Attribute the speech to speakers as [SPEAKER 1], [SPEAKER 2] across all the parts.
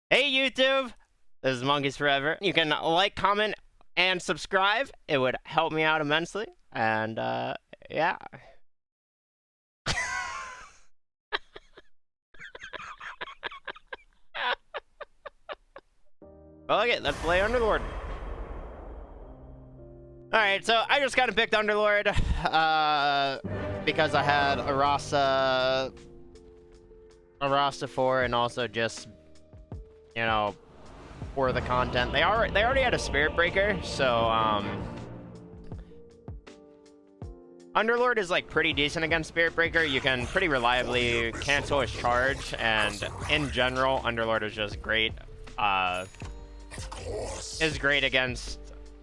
[SPEAKER 1] Hey YouTube, this is Monkeys Forever. You can like, comment, and subscribe. It would help me out immensely. And yeah. Well, okay, let's play Underlord. Alright, so I just kind of picked Underlord because I had a Rasa 4 and also just, you know, for the content. They already had a Spirit Breaker, so Underlord is like pretty decent against Spirit Breaker. You can pretty reliably cancel his charge, and in general, Underlord is just great. Is great against,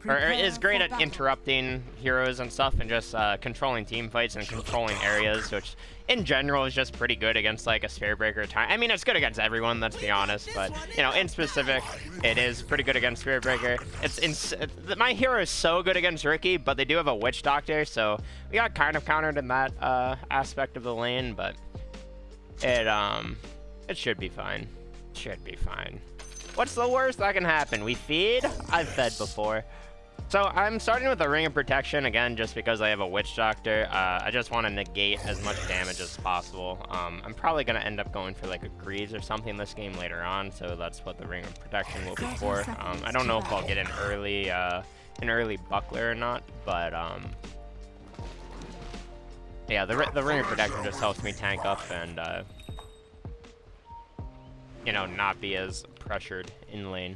[SPEAKER 1] or is great at interrupting heroes and stuff, and just controlling team fights and controlling areas, which in general is just pretty good against like a Spirit Breaker time. I mean, it's good against everyone, let's be honest, but you know, in specific, it is pretty good against Spirit Breaker. My hero is so good against Rookie, but they do have a Witch Doctor, so we got kind of countered in that aspect of the lane, but it should be fine. Should be fine. What's the worst that can happen? We feed? I've fed before. So I'm starting with a Ring of Protection, again, just because I have a Witch Doctor. I just want to negate as much damage as possible. I'm probably going to end up going for like a Grease or something this game later on, so that's what the Ring of Protection will be for. I don't know if I'll get an early Buckler or not, but yeah, the Ring of Protection just helps me tank up and you know, not be as pressured in lane.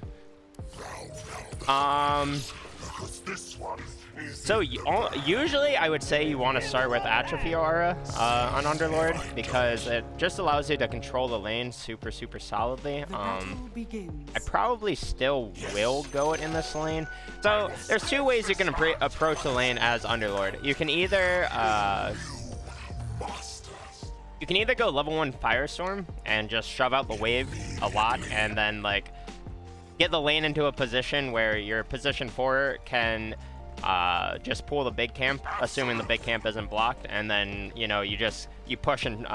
[SPEAKER 1] So usually I would say you want to start with Atrophy Aura on Underlord, because it just allows you to control the lane super solidly. I probably still will go it in this lane. So there's two ways you can approach the lane as Underlord. You can either go level 1 Firestorm and just shove out the wave a lot, and then like get the lane into a position where your position 4 can just pull the big camp, assuming the big camp isn't blocked, and then you know you push and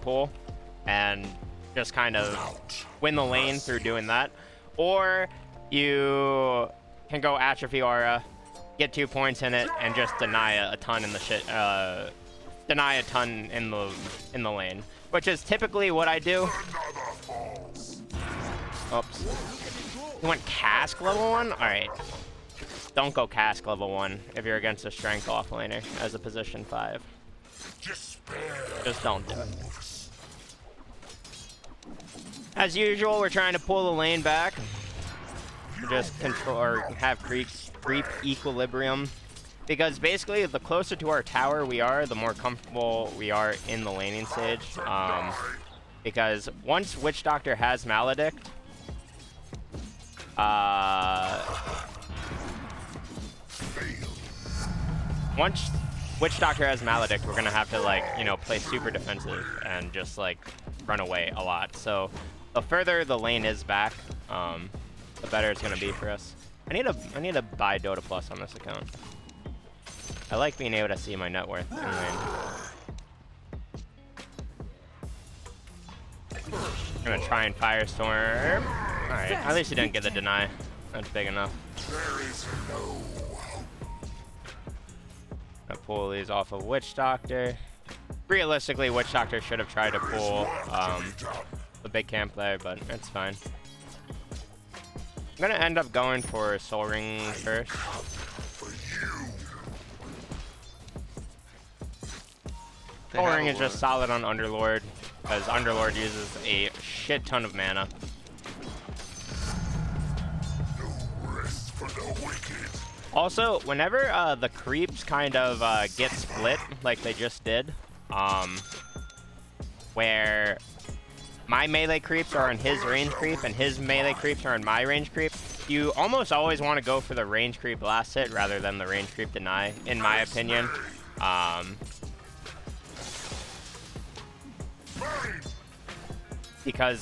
[SPEAKER 1] pull, and just kind of win the lane through doing that. Or you can go Atrophy Aura, get 2 points in it, and just deny a ton in the shit. Deny a ton in the lane, which is typically what I do. Oops. You went Cask level 1? Alright. Don't go Cask level 1 if you're against a Strength Offlaner as a position 5. Just don't do it. As usual, we're trying to pull the lane back. Just control or have creep equilibrium. Because basically, the closer to our tower we are, the more comfortable we are in the laning stage. Because once Witch Doctor has Maledict, we're gonna have to, like, you know, play super defensive and just like run away a lot. So the further the lane is back, the better it's gonna be for us. I need to buy Dota Plus on this account. I like being able to see my net worth in lane. I'm gonna try and Firestorm. Alright, at least he didn't get the deny. That's big enough. Gonna pull these off of Witch Doctor. Realistically, Witch Doctor should have tried to pull the big camp there, but it's fine. I'm gonna end up going for Soul Ring first. Soul Ring is just solid on Underlord, because Underlord uses a shit ton of mana. Also, whenever the creeps kind of get split, like they just did, where my melee creeps are in his range creep and his melee creeps are in my range creep, you almost always want to go for the range creep last hit rather than the range creep deny, in my opinion. Because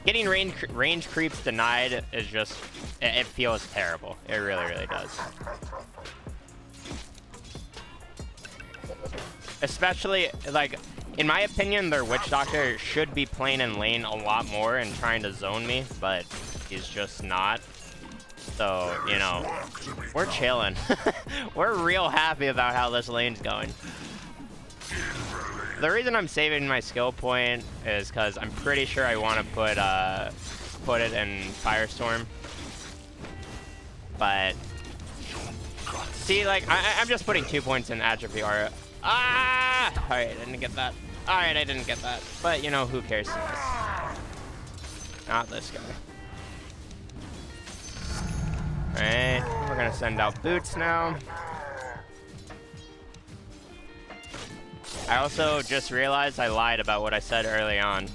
[SPEAKER 1] getting range creeps denied is just, it feels terrible. It really does. Especially, like, In my opinion, their Witch Doctor should be playing in lane a lot more and trying to zone me, but he's just not. So, you know, we're chilling. We're real happy about how this lane's going. The reason I'm saving my skill point is because I'm pretty sure I want to put it in Firestorm. But see, like, I'm just putting 2 points in Atrophy Aura. Ah! Alright, I didn't get that. Alright, I didn't get that. But, you know, who cares? Not this guy. Alright, we're gonna send out boots now. I also just realized I lied about what I said early on,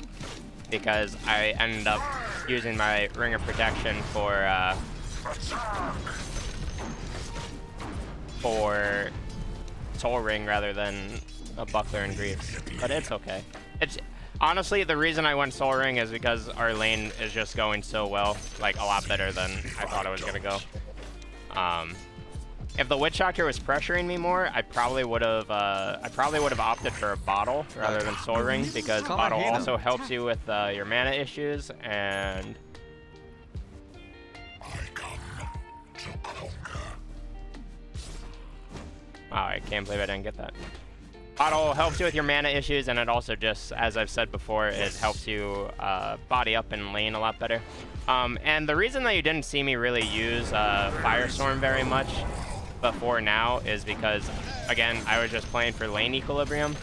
[SPEAKER 1] because I ended up using my Ring of Protection for Soul Ring rather than a Buckler and Greaves, but it's okay. It's honestly, the reason I went Soul Ring is because our lane is just going so well, like a lot better than I thought it was gonna go. If the Witch Doctor was pressuring me more, I probably would have opted for a bottle rather than Soul Ring, because bottle also helps you with your mana issues, and wow, I can't believe I didn't get that. Bottle helps you with your mana issues, and it also just, as I've said before, it helps you body up and lane a lot better. And the reason that you didn't see me really use Firestorm very much before now is because, again, I was just playing for lane equilibrium.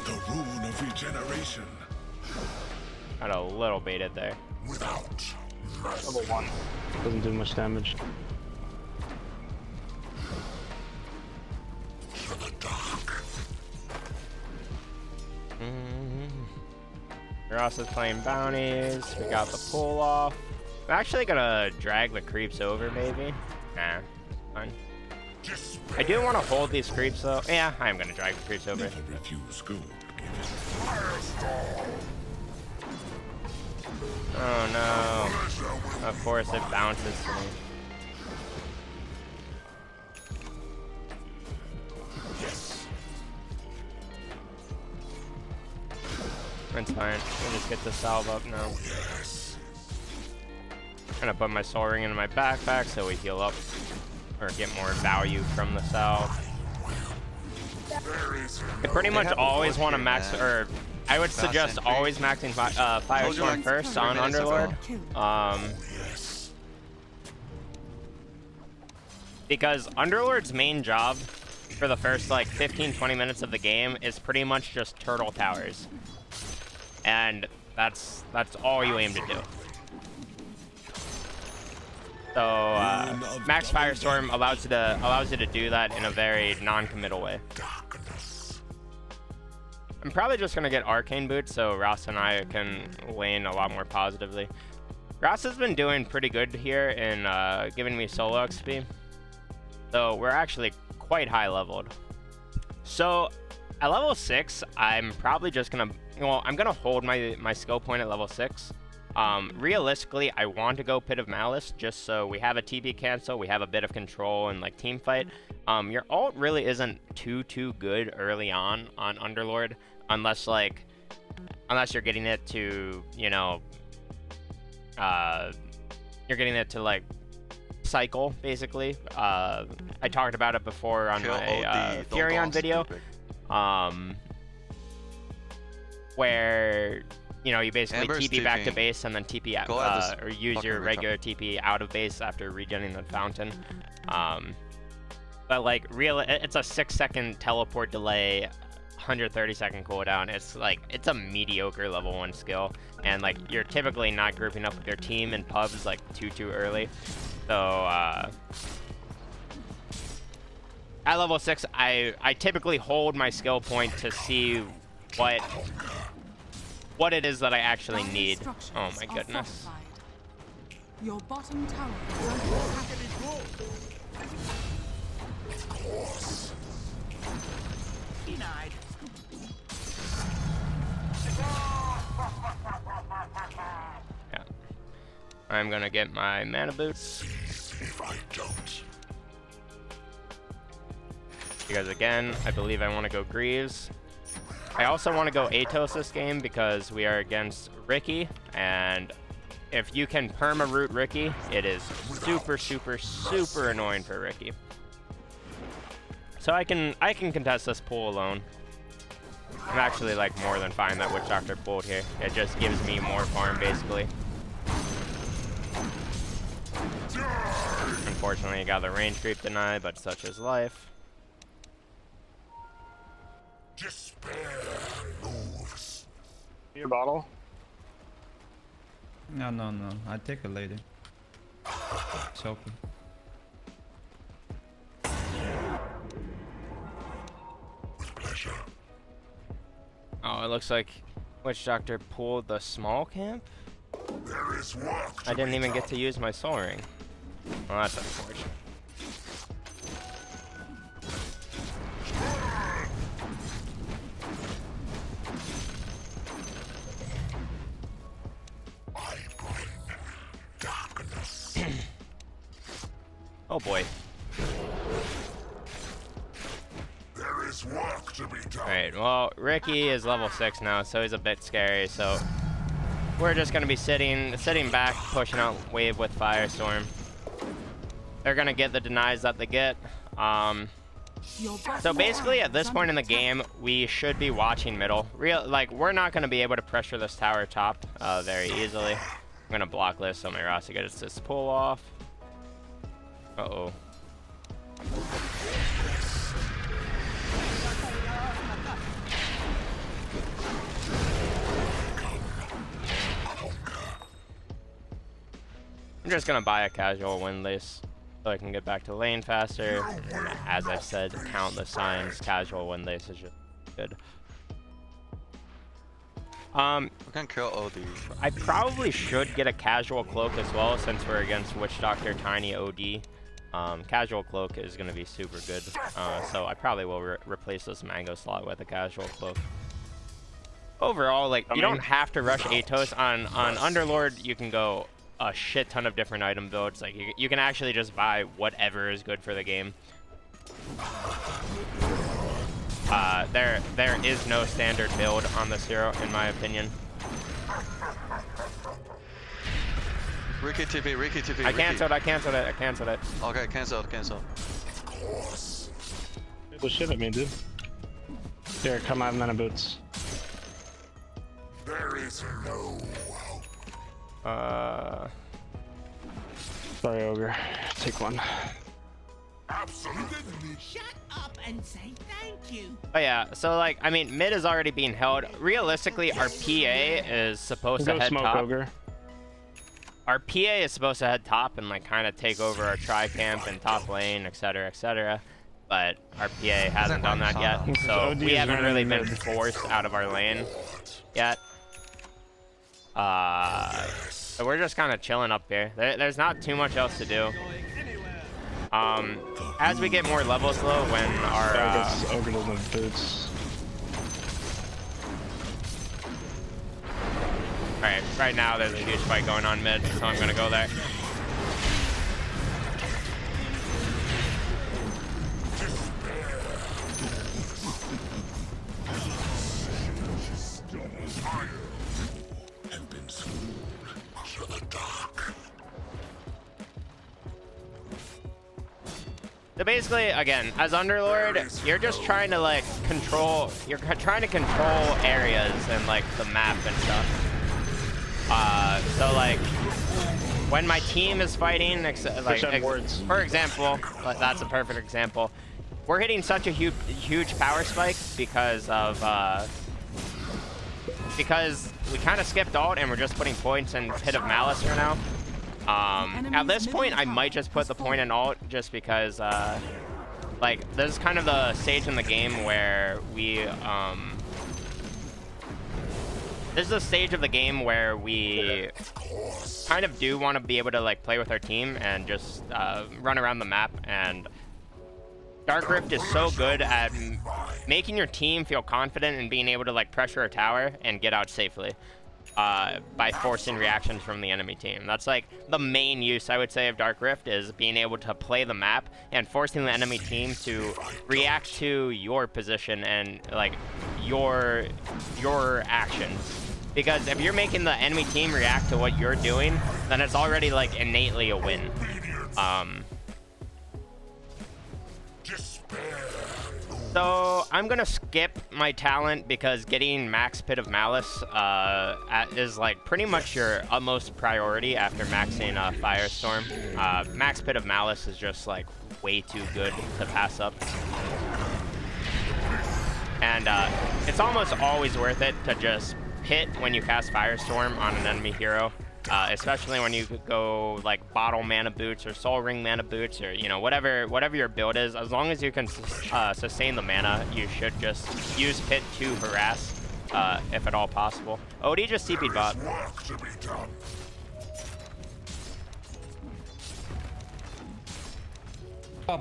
[SPEAKER 2] The rune of regeneration.
[SPEAKER 1] Got a little baited there.
[SPEAKER 2] Without
[SPEAKER 3] Level 1. Doesn't do much damage.
[SPEAKER 2] for the dark.
[SPEAKER 1] Ross is playing bounties. We got the pull off. I'm actually gonna drag the creeps over, maybe. Nah, fine. I do want to hold these creeps though. Yeah, I am gonna drag the creeps over.
[SPEAKER 2] Never refuse gold.
[SPEAKER 1] Oh no. Of course it bounces to me. That's fine. We'll just get the salve up now. Gonna put my soul ring into my backpack so we heal up or get more value from the salve. I pretty much always want to max, or I would suggest always maxing Firestorm first on Underlord. Because Underlord's main job for the first like 15-20 minutes of the game is pretty much just turtle towers. And that's all you aim to do. So Max Firestorm allows you to do that in a very non-committal way. I'm probably just gonna get Arcane Boots so Ross and I can lane a lot more positively. Ross has been doing pretty good here in giving me solo XP. So we're actually quite high leveled. So at level 6, I'm probably just gonna, well, I'm gonna hold my skill point at level 6. Realistically, I want to go Pit of Malice just so we have a TP cancel, we have a bit of control and like team fight. Your ult really isn't too good early on Underlord unless you're getting it to, you know, you're getting it to like cycle basically. I talked about it before on my Furion video, where you know, you basically TP back to base and then TP out, or use your regular TP out of base after regenerating the fountain. But like it's a 6-second teleport delay, 130-second cooldown. It's like, it's a mediocre level 1 skill, and like you're typically not grouping up with your team in pubs like too early. So at level 6, I typically hold my skill point to see what it is that I actually need. Oh my goodness.
[SPEAKER 4] Your bottom tower is under attack.
[SPEAKER 2] Of course.
[SPEAKER 4] Denied.
[SPEAKER 1] Yeah. I'm gonna get my mana boots.
[SPEAKER 2] If I don't.
[SPEAKER 1] because again, I believe I want to go Greaves. I also want to go Atos this game because we are against Ricky, and if you can perma-root Ricky, it is super, super, super annoying for Ricky. So I can contest this pool alone. I'm actually like more than fine that Witch Doctor pulled here. It just gives me more farm basically. Unfortunately, I got the range creep denied, but such is life.
[SPEAKER 2] Despair moves.
[SPEAKER 3] Your bottle.
[SPEAKER 5] No. I take it later. It's open.
[SPEAKER 2] With pleasure.
[SPEAKER 1] Oh, it looks like Witch Doctor pulled the small camp.
[SPEAKER 2] There is work to
[SPEAKER 1] I didn't
[SPEAKER 2] be
[SPEAKER 1] even
[SPEAKER 2] done.
[SPEAKER 1] get to use my soul ring. Well, that's unfortunate.
[SPEAKER 2] I bring darkness.
[SPEAKER 1] Oh boy.
[SPEAKER 2] There is work to be done.
[SPEAKER 1] Alright, well, Ricky is level 6 now, so he's a bit scary, so we're just gonna be sitting back, pushing out wave with Firestorm. They're gonna get the denies that they get.
[SPEAKER 4] Your bottom
[SPEAKER 1] So basically,
[SPEAKER 4] tower
[SPEAKER 1] at this
[SPEAKER 4] is
[SPEAKER 1] point in
[SPEAKER 4] under
[SPEAKER 1] the game, we should be watching middle. We're not gonna be able to pressure this tower top very easily. I'm gonna block this so my Rossi gets this pull off. Uh-oh. I'm just gonna buy a casual windlace so I can get back to lane faster. And as I've said countless times, casual windlace is just good.
[SPEAKER 6] We can kill OD.
[SPEAKER 1] I probably should get a casual cloak as well since we're against Witch Doctor Tiny OD. Casual cloak is gonna be super good, so I probably will replace this mango slot with a casual cloak. Overall, like, you don't have to rush Atos. On Underlord, you can go a shit ton of different item builds. Like, you can actually just buy whatever is good for the game. There is no standard build on this hero, in my opinion.
[SPEAKER 6] Ricky TP, Ricky TP.
[SPEAKER 1] I canceled it.
[SPEAKER 6] Okay, cancel.
[SPEAKER 3] Well, shit at me, dude. Here, come out, mana boots.
[SPEAKER 2] There is no hope.
[SPEAKER 3] Sorry, Ogre. Take one.
[SPEAKER 2] Absolutely.
[SPEAKER 7] Shut up and say thank you.
[SPEAKER 1] Oh yeah, so like, I mean, mid is already being held. Realistically, our PA is supposed to
[SPEAKER 3] Go
[SPEAKER 1] head
[SPEAKER 3] smoke,
[SPEAKER 1] top.
[SPEAKER 3] Ogre.
[SPEAKER 1] Our PA is supposed to head top and like kind of take over our tri-camp and top lane, etc., etc. But our PA hasn't done that yet, so
[SPEAKER 3] OD
[SPEAKER 1] we
[SPEAKER 3] is
[SPEAKER 1] haven't
[SPEAKER 3] running
[SPEAKER 1] really been
[SPEAKER 3] mid.
[SPEAKER 1] forced out of our lane yet. So we're just kind of chilling up here. There's not too much else to do. As we get more levels though, when our
[SPEAKER 3] I guess Ogre doesn't have boots.
[SPEAKER 1] Alright, right now there's a huge fight going on mid, so I'm gonna go there.
[SPEAKER 2] And been schooled to the dark.
[SPEAKER 1] So basically, again, as Underlord, you're just trying to like control, trying to control areas and like the map and stuff. So like, when my team is fighting, for example, that's a perfect example. We're hitting such a huge power spike because we kind of skipped ult and we're just putting points in Pit of Malice for now. At this point, I might just put the point in ult just because, like, this is kind of the stage in the game where we, this is the stage of the game where we kind of do want to be able to, like, play with our team and just, run around the map, and Dark Rift is so good at making your team feel confident and being able to, like, pressure a tower and get out safely. by forcing reactions from the enemy team. That's like the main use, I would say, of Dark Rift, is being able to play the map and forcing the enemy team to react to your position and like your actions. Because if you're making the enemy team react to what you're doing, then it's already like innately a win. So I'm gonna skip my talent because getting max Pit of Malice is like pretty much your utmost priority after maxing Firestorm. Max Pit of Malice is just like way too good to pass up. And it's almost always worth it to just hit when you cast Firestorm on an enemy hero. Especially when you go like bottle mana boots or soul ring mana boots, or you know, whatever your build is. As long as you can sustain the mana, you should just use Pit to harass if at all possible. Odie just TP'd bot.
[SPEAKER 2] Work to be done.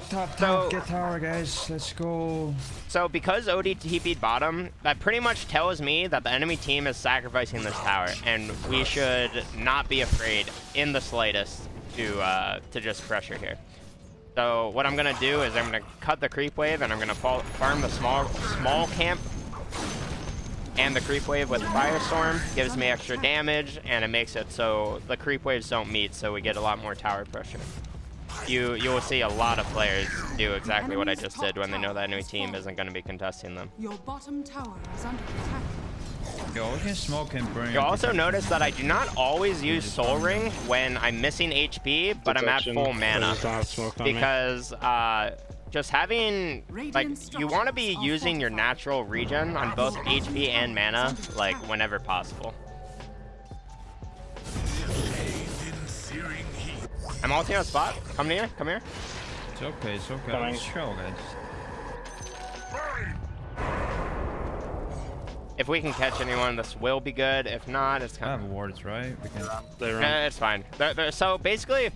[SPEAKER 5] Top, get tower, guys. Let's go.
[SPEAKER 1] So because Odie TP'd bottom, that pretty much tells me that the enemy team is sacrificing this tower, and we should not be afraid in the slightest to just pressure here. So what I'm gonna do is I'm gonna cut the creep wave, and I'm gonna farm the small camp and the creep wave with Firestorm. Gives me extra damage, and it makes it so the creep waves don't meet, so we get a lot more tower pressure. You will see a lot of players do exactly what I just did when they know that enemy team isn't going to be contesting them.
[SPEAKER 4] Your bottom tower is under attack.
[SPEAKER 5] Yo, we can smoke and burn.
[SPEAKER 1] You'll also notice that I do not always use Soul Ring when I'm missing HP, but I'm at full mana. Because just having, like, you want to be using your natural regen on both HP and mana, like, whenever possible. I'm ulting on spot. Come here, come here.
[SPEAKER 5] It's okay, it's okay. Let's chill, guys.
[SPEAKER 1] If we can catch anyone, this will be good. If not, it's
[SPEAKER 5] I
[SPEAKER 1] kind
[SPEAKER 5] have wards, right? We can.
[SPEAKER 1] it's fine. So basically,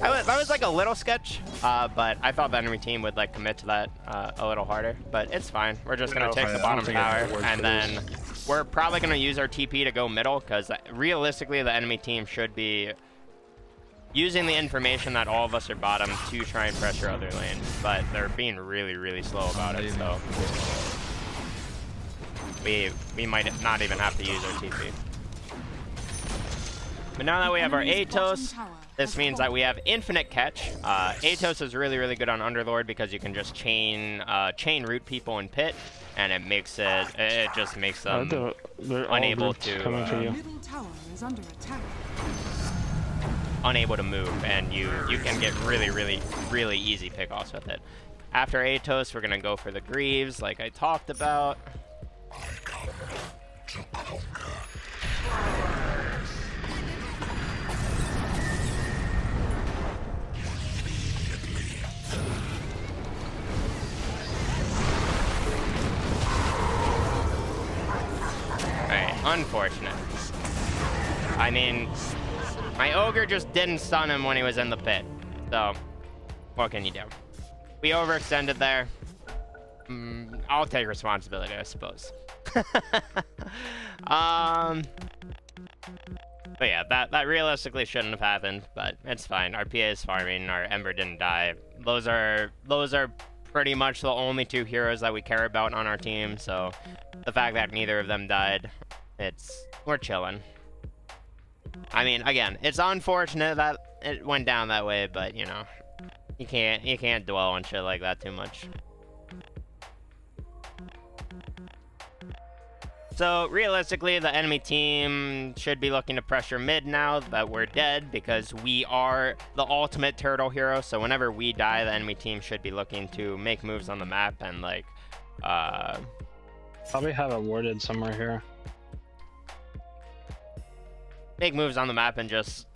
[SPEAKER 1] that was like a little sketch, but I thought the enemy team would like commit to that a little harder. But it's fine. We're just gonna take the bottom tower, and then we're probably gonna use our TP to go middle, because realistically, the enemy team should be using the information that all of us are bottom to try and pressure other lanes, but they're being really, really slow about it, so we might not even have to use our TP. But now that we have our Atos, this means that we have infinite catch. Atos is really, really good on Underlord because you can just chain root people in pit, and it makes it just makes them unable to
[SPEAKER 4] Middle tower is under attack.
[SPEAKER 1] unable to move, and you can get really, really, really easy pickoffs with it. After Atos, we're gonna go for the Greaves, like I talked about. Alright, unfortunate. I mean, my ogre just didn't stun him when he was in the pit. So, what can you do? We overextended there. I'll take responsibility, I suppose. But yeah, that realistically shouldn't have happened, but it's fine. Our PA is farming, our Ember didn't die. Those are pretty much the only two heroes that we care about on our team, so the fact that neither of them died, we're chilling. I mean, again, it's unfortunate that it went down that way, but you know, you can't dwell on shit like that too much. So realistically, the enemy team should be looking to pressure mid now that we're dead, because we are the ultimate turtle hero. So whenever we die, the enemy team should be looking to make moves on the map and like
[SPEAKER 3] probably have it warded somewhere here.
[SPEAKER 1] Make moves on the map and just,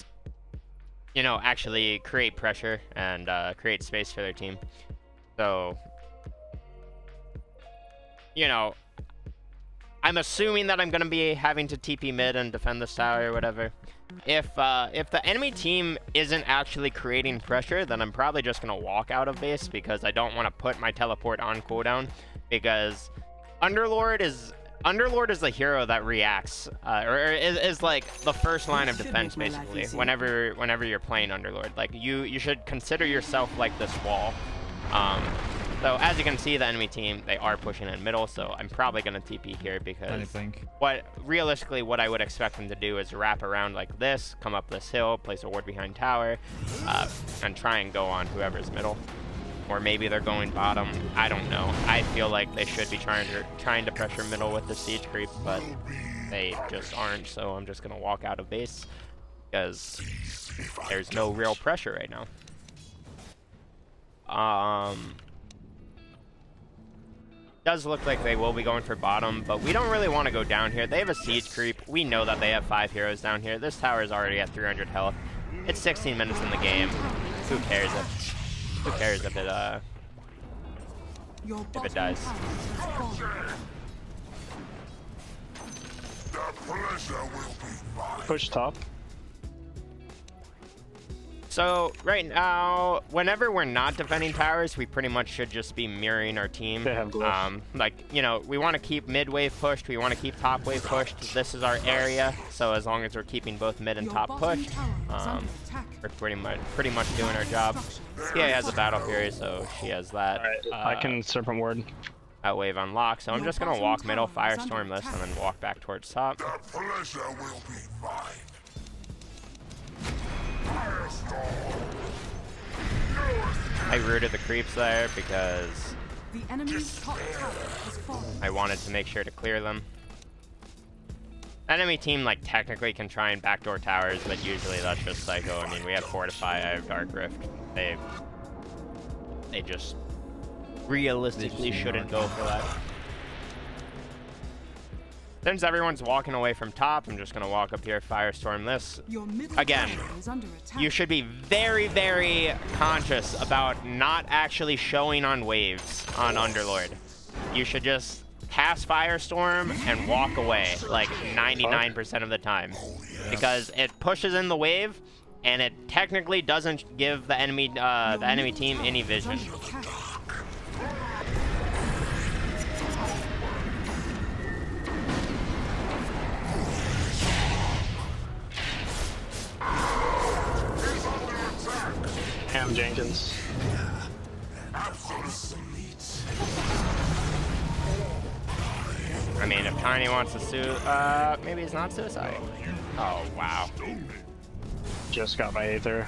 [SPEAKER 1] you know, actually create pressure and create space for their team. So, you know, I'm assuming that I'm going to be having to TP mid and defend this tower or whatever. If the enemy team isn't actually creating pressure, then I'm probably just going to walk out of base, because I don't want to put my teleport on cooldown, because Underlord is Underlord is the hero that reacts, or is like the first line of defense basically. Whenever you're playing Underlord, like you should consider yourself like this wall. So as you can see, the enemy team, they are pushing in middle, so I'm probably gonna TP here because realistically what I would expect them to do is wrap around like this, come up this hill, place a ward behind tower, and try and go on whoever's middle. Or maybe they're going bottom. I don't know. I feel like they should be trying to pressure middle with the siege creep, but they just aren't. So I'm just gonna walk out of base because there's no real pressure right now. Does look like they will be going for bottom, but we don't really want to go down here. They have a siege creep. We know that they have 5 heroes down here. This tower is already at 300 health. It's 16 minutes in the game. Who cares if it dies?
[SPEAKER 3] Push top.
[SPEAKER 1] So right now, whenever we're not defending towers, we pretty much should just be mirroring our team.
[SPEAKER 3] They have glyphs.
[SPEAKER 1] Like, you know, we want to keep mid wave pushed. We want to keep top wave pushed. This is our area. So as long as we're keeping both mid and top pushed, we're pretty much doing our job. CA has a battle fury, so she has that.
[SPEAKER 3] I can serpent ward.
[SPEAKER 1] That wave unlocked. So I'm just gonna walk middle, firestorm this, and then walk back towards top.
[SPEAKER 2] The pleasure will be mine.
[SPEAKER 1] I rooted the creeps there because
[SPEAKER 4] The enemy's top tower has fallen.
[SPEAKER 1] I wanted to make sure to clear them. Enemy team, like, technically can try and backdoor towers, but usually that's just psycho. I mean, we have Fortify, I have Dark Rift. They just realistically shouldn't go for that. Since everyone's walking away from top, I'm just gonna walk up here, firestorm this.
[SPEAKER 4] Your middle
[SPEAKER 1] Again,
[SPEAKER 4] tower is under attack.
[SPEAKER 1] you should be very, very conscious about not actually showing on waves on Underlord. You should just cast Firestorm and walk away like 99% of the time. Because it pushes in the wave, and it technically doesn't give the enemy team any vision.
[SPEAKER 3] Ham Jenkins.
[SPEAKER 1] I mean, if Tiny wants to maybe he's not suicide. Oh, wow.
[SPEAKER 3] Just got my Aether.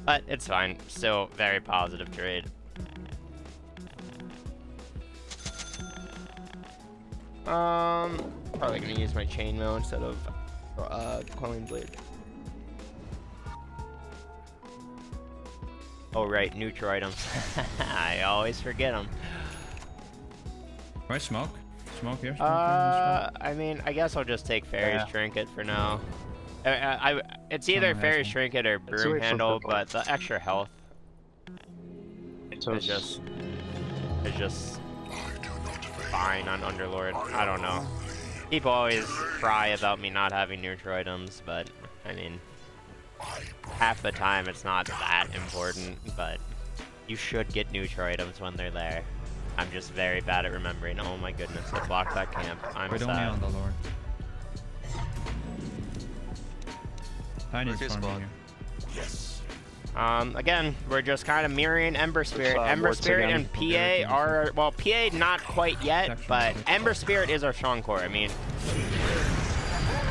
[SPEAKER 1] But it's fine. Still very positive trade. Probably gonna use my chainmail instead of Quelling Blade. Oh right, neutral items. I always forget them.
[SPEAKER 5] Why smoke? Smoke here?
[SPEAKER 1] I mean, I guess I'll just take Fairy's Trinket for now. It's either Fairy's Trinket or Broom Handle, but the extra health is just fine on Underlord. I don't know. People always cry about me not having neutral items, but I mean, half the time it's not that important, but you should get neutral items when they're there. I'm just very bad at remembering. Oh my goodness, I blocked that camp. I'm
[SPEAKER 5] We're only
[SPEAKER 1] sad.
[SPEAKER 5] on the Lord. Tiny's
[SPEAKER 6] Look at
[SPEAKER 5] farming
[SPEAKER 6] spot.
[SPEAKER 5] here.
[SPEAKER 1] Again, we're just kind of mirroring Ember Spirit. Ember
[SPEAKER 3] wards
[SPEAKER 1] Spirit
[SPEAKER 3] again.
[SPEAKER 1] and PA are, well, PA not quite yet, but Ember Spirit is our strong core. I mean,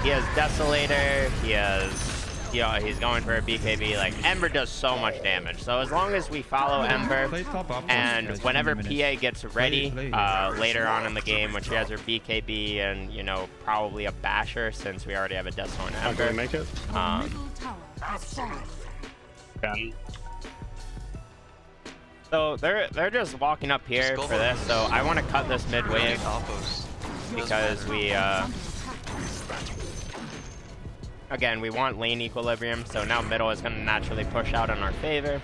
[SPEAKER 1] he has Desolator, he has, you know, he's going for a BKB. Like, Ember does so much damage. So as long as we follow Ember,
[SPEAKER 5] Play top up.
[SPEAKER 1] and
[SPEAKER 5] Guys,
[SPEAKER 1] whenever
[SPEAKER 5] 20
[SPEAKER 1] PA
[SPEAKER 5] minutes.
[SPEAKER 1] gets ready
[SPEAKER 5] Play
[SPEAKER 1] later on in the game, when she has her BKB and, you know, probably a Basher, since we already have a Deathstone
[SPEAKER 3] How can we
[SPEAKER 1] Ember.
[SPEAKER 3] make it?
[SPEAKER 4] Your middle tower has fallen.
[SPEAKER 3] Can.
[SPEAKER 1] So they're just walking up here
[SPEAKER 6] Just go
[SPEAKER 1] for
[SPEAKER 6] for it.
[SPEAKER 1] this. So I want to cut this mid wave
[SPEAKER 6] Alphas.
[SPEAKER 1] because we
[SPEAKER 4] Under attack.
[SPEAKER 1] again we want lane equilibrium. So now middle is going to naturally push out in our favor.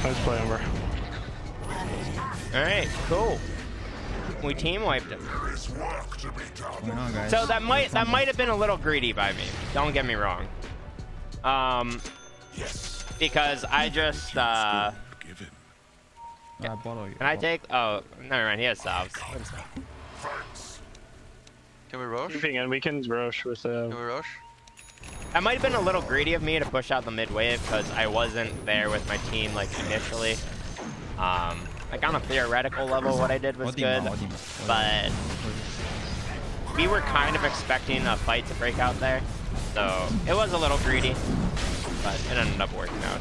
[SPEAKER 3] Let's play Ember.
[SPEAKER 1] All right, cool. We team wiped him.
[SPEAKER 2] There's work to be done.
[SPEAKER 5] Going on, guys.
[SPEAKER 1] So that might have been a little greedy by me. Don't get me wrong.
[SPEAKER 2] Yes.
[SPEAKER 1] Because I just
[SPEAKER 2] Given.
[SPEAKER 5] Follow you.
[SPEAKER 1] can I take? Oh, never mind. He has salves.
[SPEAKER 2] Thanks.
[SPEAKER 6] Can we rush?
[SPEAKER 3] Moving in, we can rush with
[SPEAKER 6] Can we rush?
[SPEAKER 1] That might have been a little greedy of me to push out the mid wave because I wasn't there with my team like initially. Like on a theoretical level, what I did was good, but we were kind of expecting a fight to break out there, so it was a little greedy, but it ended up working out.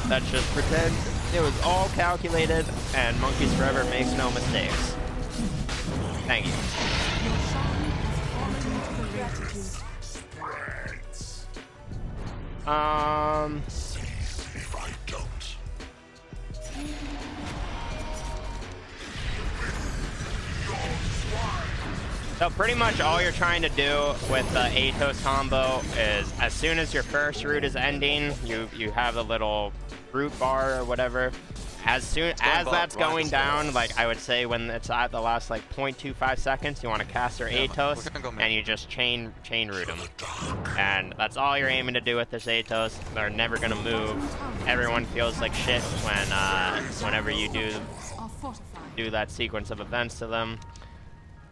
[SPEAKER 1] Let's just pretend it was all calculated, and Monkeys Forever makes no mistakes. Thank you.
[SPEAKER 4] Your shrine has fallen into the refuge.
[SPEAKER 2] If I don't.
[SPEAKER 1] So pretty much all you're trying to do with the Atos combo is as soon as your first root is ending, you have the little root bar or whatever. As soon as that's going down, like I would say when it's at the last like 0.25 seconds, you want to cast your Atos and you just chain root them. And that's all you're aiming to do with this Atos. They're never gonna move. Everyone feels like shit whenever you
[SPEAKER 4] Are fortified.
[SPEAKER 1] do that sequence of events to them.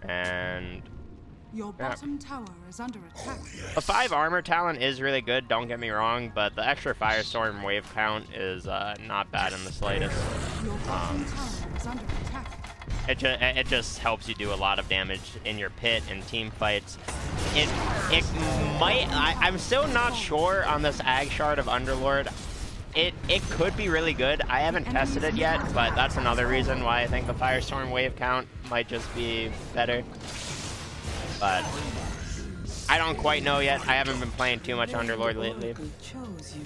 [SPEAKER 1] And
[SPEAKER 4] Your bottom tower is under attack.
[SPEAKER 1] a 5 armor talent is really good, don't get me wrong, but the extra Firestorm wave count is not bad in the slightest.
[SPEAKER 4] Your bottom tower is under attack.
[SPEAKER 1] It just helps you do a lot of damage in your pit and team fights. It might, I'm still not sure on this Ag Shard of Underlord. It could be really good. I haven't tested it yet, but that's another reason why I think the Firestorm wave count might just be better. But I don't quite know yet. I haven't been playing too much Underlord lately.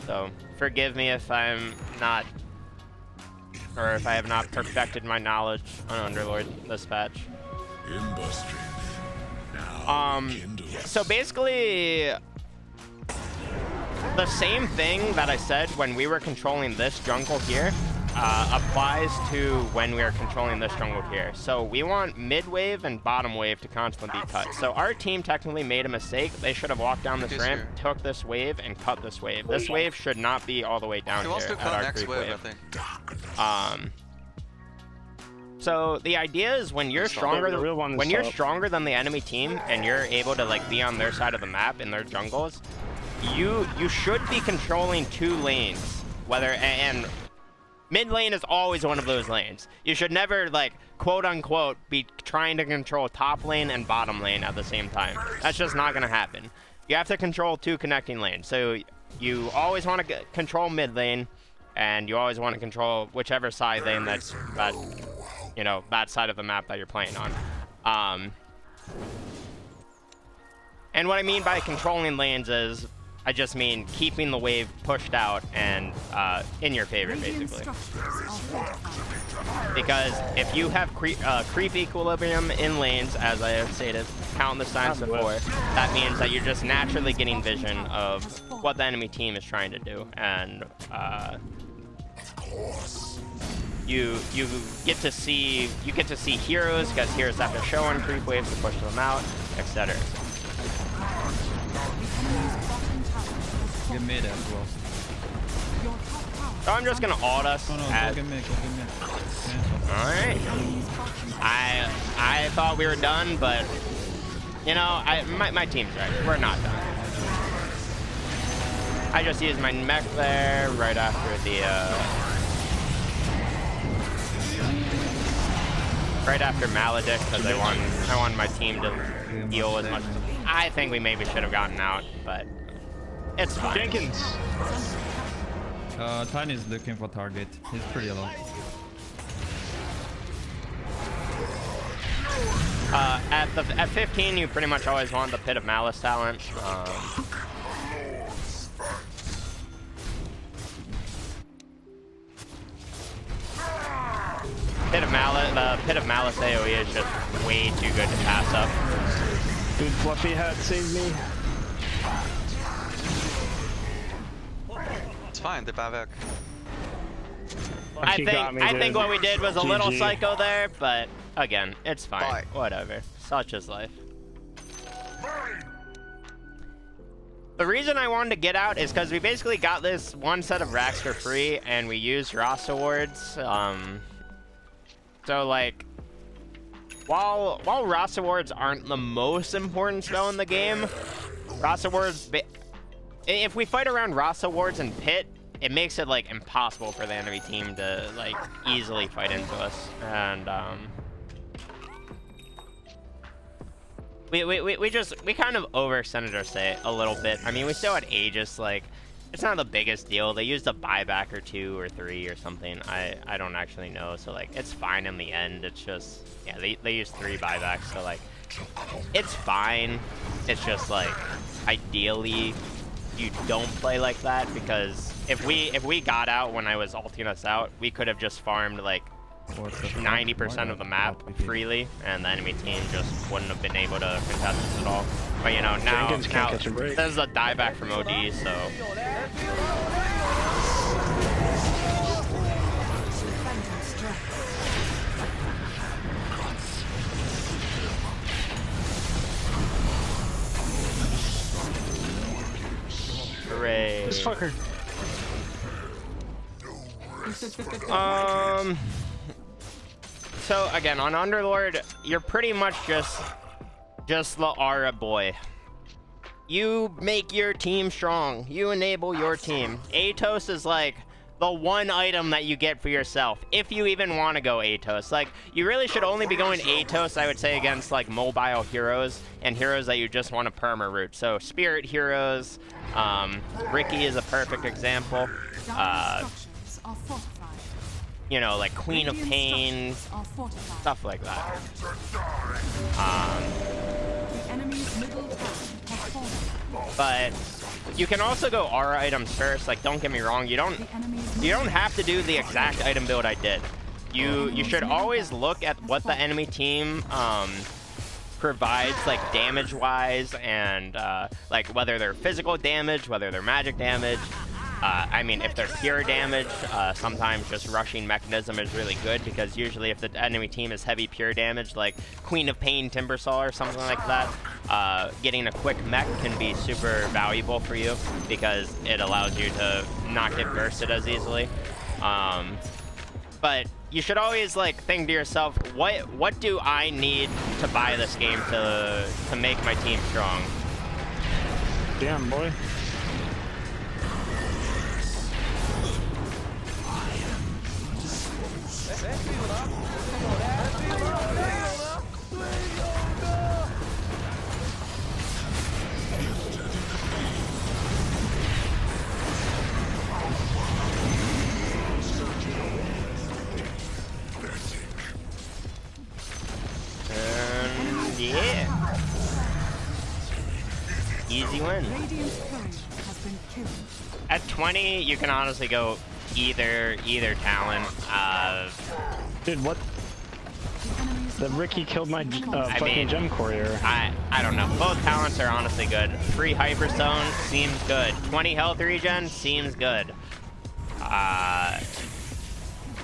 [SPEAKER 1] So forgive me if I'm not, or if I have not perfected my knowledge on Underlord this patch.
[SPEAKER 2] Industry. Now
[SPEAKER 1] So basically, the same thing that I said when we were controlling this jungle here applies to when we are controlling this jungle here. So we want mid wave and bottom wave to constantly be cut. So our team technically made a mistake. They should have walked down this ramp, took this wave, and cut this wave. This wave should not be all the way down
[SPEAKER 6] He
[SPEAKER 1] here
[SPEAKER 6] wants to
[SPEAKER 1] at
[SPEAKER 6] cut
[SPEAKER 1] our
[SPEAKER 6] next
[SPEAKER 1] creep
[SPEAKER 6] wave,
[SPEAKER 1] wave.
[SPEAKER 6] I think.
[SPEAKER 1] So the idea is when you're stronger,
[SPEAKER 3] The real one is
[SPEAKER 1] when you're
[SPEAKER 3] top.
[SPEAKER 1] stronger than the enemy team and you're able to like be on their side of the map in their jungles, you should be controlling 2 lanes. And mid lane is always one of those lanes. You should never like quote unquote be trying to control top lane and bottom lane at the same time. That's just not gonna happen. You have to control 2 connecting lanes. So you always want to control mid lane, and you always want to control whichever side lane that side of the map that you're playing on. And what I mean by controlling lanes is I just mean keeping the wave pushed out and in your favor,
[SPEAKER 4] Radiant
[SPEAKER 1] basically.
[SPEAKER 4] structures are fortified.
[SPEAKER 1] Because if you have creep equilibrium in lanes, as I have stated countless times before, that means that you're just naturally getting vision of what the enemy team is trying to do, and you get to see heroes because heroes have to show on creep waves to push them out, etc.
[SPEAKER 5] Get mid as well.
[SPEAKER 4] Your top tower.
[SPEAKER 1] So I'm just gonna ult us.
[SPEAKER 5] No, go
[SPEAKER 1] As,
[SPEAKER 5] get mid, go get mid.
[SPEAKER 1] all right. I thought we were done, but you know, my team's right. We're not done. I just used my mech there right after the right after Maledict because I want my team to heal as much. I think we maybe should have gotten out, but it's fine.
[SPEAKER 3] Jenkins.
[SPEAKER 5] Tiny's looking for target. He's pretty low.
[SPEAKER 1] At 15, you pretty much always want the Pit of Malice talent. The Pit of Malice AoE is just way too good to pass up.
[SPEAKER 3] Dude, Fluffy Hat saved me.
[SPEAKER 6] It's fine, the Bavek.
[SPEAKER 1] I think what we did was a little
[SPEAKER 3] GG.
[SPEAKER 1] psycho there, but Again, it's fine.
[SPEAKER 6] Bye.
[SPEAKER 1] Whatever. Such is life. The reason I wanted to get out is because we basically got this one set of racks for free, and we used Ross Awards. So, like, while Ross Awards aren't the most important spell in the game, Ross Awards, if we fight around Ross Awards and Pit, it makes it, like, impossible for the enemy team to, like, easily fight into us. And, we kind of overextended our say a little bit. I mean, we still had Aegis, like, it's not the biggest deal. They used a buyback or 2 or 3 or something. I don't actually know, so, like, it's fine in the end. It's just, yeah, they used 3 buybacks, so, like, it's fine. It's just, like, ideally, you don't play like that, because if we got out when I was ulting us out, we could have just farmed, like, 90% of the map freely, and the enemy team just wouldn't have been able to contest us at all. But you know, now
[SPEAKER 3] Jenkins can't catch a break.
[SPEAKER 1] this is a dieback from OD, so hooray.
[SPEAKER 3] This fucker.
[SPEAKER 1] So again, on Underlord, you're pretty much just the aura boy. You make your team strong. You enable your team. Atos is like the one item that you get for yourself, if you even want to go Atos. Like, you really should only be going Atos, I would say, against like mobile heroes and heroes that you just want to perma root. So Spirit heroes, Ricky is a perfect example. You know, like Queen of Pain, stuff like that. But you can also go aura items first. Like, don't get me wrong, you don't have to do the exact item build I did. You should always look at what the enemy team provides, like damage wise, and like whether they're physical damage, whether they're magic damage. I mean, if they're pure damage, sometimes just rushing mechanism is really good, because usually if the enemy team is heavy pure damage, like Queen of Pain, Timbersaw, or something like that, getting a quick mech can be super valuable for you, because it allows you to not get bursted as easily. But you should always like think to yourself, what do I need to buy this game to make my team strong?
[SPEAKER 3] Damn, boy.
[SPEAKER 1] Yeah. Easy win. At 20, you can honestly go either talent.
[SPEAKER 3] Dude, what? The Ricky killed my fucking gem courier.
[SPEAKER 1] I don't know. Both talents are honestly good. Free Hyperstone seems good. 20 health regen seems good.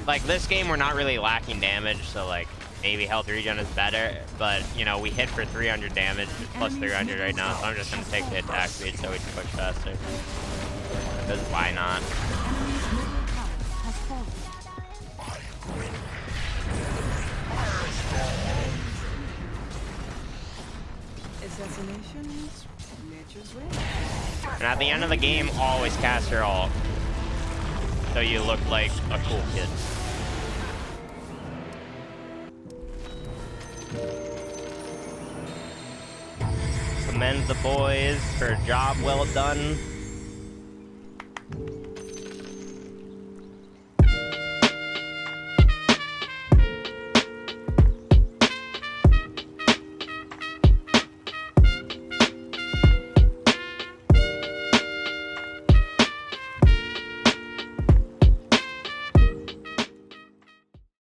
[SPEAKER 1] Like, this game we're not really lacking damage, so like maybe health regen is better, but you know, we hit for 300 damage, plus 300 right now, so I'm just gonna take the attack speed so we can push faster. Because why not?
[SPEAKER 4] Assassinations, nature's way.
[SPEAKER 1] And at the end of the game, always cast your ult, so you look like a cool kid. Commend the boys for a job well done.